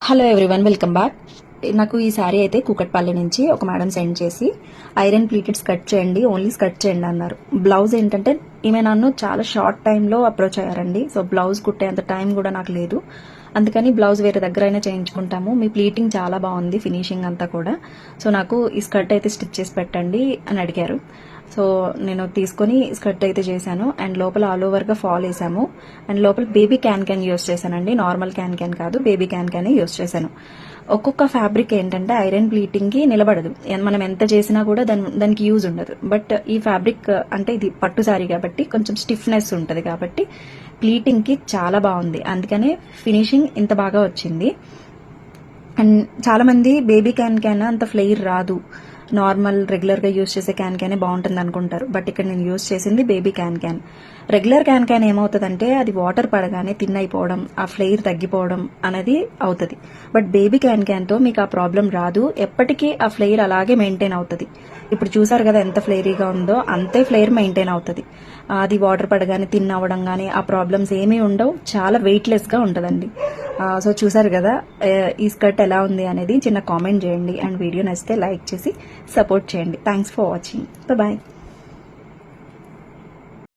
Hello everyone, welcome back. నాకు ఈ శారీ అయితే కూకట్పల్లి నుంచి ఒక మేడం సెండ్ చేసి ఐరన్ ప్లీటెడ్ స్కర్ట్ చేయండి, ఓన్లీ స్కర్ట్ చేయండి అన్నారు. బ్లౌజ్ ఏంటంటే ఈమె నన్ను చాలా షార్ట్ టైంలో అప్రోచ్ అయ్యారండి. సో బ్లౌజ్ కుట్టేంత టైం కూడా నాకు లేదు, అందుకని బ్లౌజ్ వేరే దగ్గర అయినా చేయించుకుంటాము. మీ ప్లీటింగ్ చాలా బాగుంది, ఫినిషింగ్ అంతా కూడా. సో నాకు ఈ స్కర్ట్ అయితే స్టిచ్ చేసి పెట్టండి అని అడిగారు. సో నేను తీసుకొని స్కర్ట్ అయితే చేశాను. అండ్ లోపల ఆల్ ఓవర్గా ఫాల్ వేసాము. అండ్ లోపల బేబీ క్యాన్ యూస్ చేశానండి, నార్మల్ క్యాన్ కాదు, బేబీ క్యాన్ యూస్ చేశాను. ఒక్కొక్క ఫ్యాబ్రిక్ ఏంటంటే ఐరన్ ప్లీటింగ్కి నిలబడదు, మనం ఎంత చేసినా కూడా దానికి యూజ్ ఉండదు. బట్ ఈ ఫ్యాబ్రిక్ అంటే ఇది పట్టు సారీ కాబట్టి కొంచెం స్టిఫ్నెస్ ఉంటుంది, కాబట్టి ప్లీటింగ్కి చాలా బాగుంది. అందుకనే ఫినిషింగ్ ఇంత బాగా వచ్చింది. అండ్ చాలా మంది బేబీ క్యాన్ అంత ఫ్లేర్ రాదు, నార్మల్ రెగ్యులర్గా యూజ్ చేసే క్యానే బాగుంటుంది అనుకుంటారు. బట్ ఇక్కడ నేను యూజ్ చేసింది బేబీ క్యాన్. రెగ్యులర్ క్యాన్ ఏమవుతుందంటే అది వాటర్ పడగానే థిన్ అయిపోవడం, ఆ ఫ్లేర్ తగ్గిపోవడం అనేది అవుతుంది. బట్ బేబీ క్యాన్తో మీకు ఆ ప్రాబ్లం రాదు, ఎప్పటికీ ఆ ఫ్లేర్ అలాగే మెయింటైన్ అవుతుంది. ఇప్పుడు చూసారు కదా ఎంత ఫ్లేరీగా ఉందో, అంతే ఫ్లేర్ మెయింటైన్ అవుతుంది. అది వాటర్ పడగానే థిన్ అవ్వడం కానీ ఆ ప్రాబ్లమ్స్ ఏమీ ఉండవు, చాలా వెయిట్లెస్గా ఉంటుందండి. సో చూసారు కదా ఈ స్కర్ట్ ఎలా ఉంది అనేది చిన్న కామెంట్ చేయండి. అండ్ వీడియో నచ్చితే లైక్ చేసి సపోర్ట్ చేయండి. Thanks for watching. బాయ్.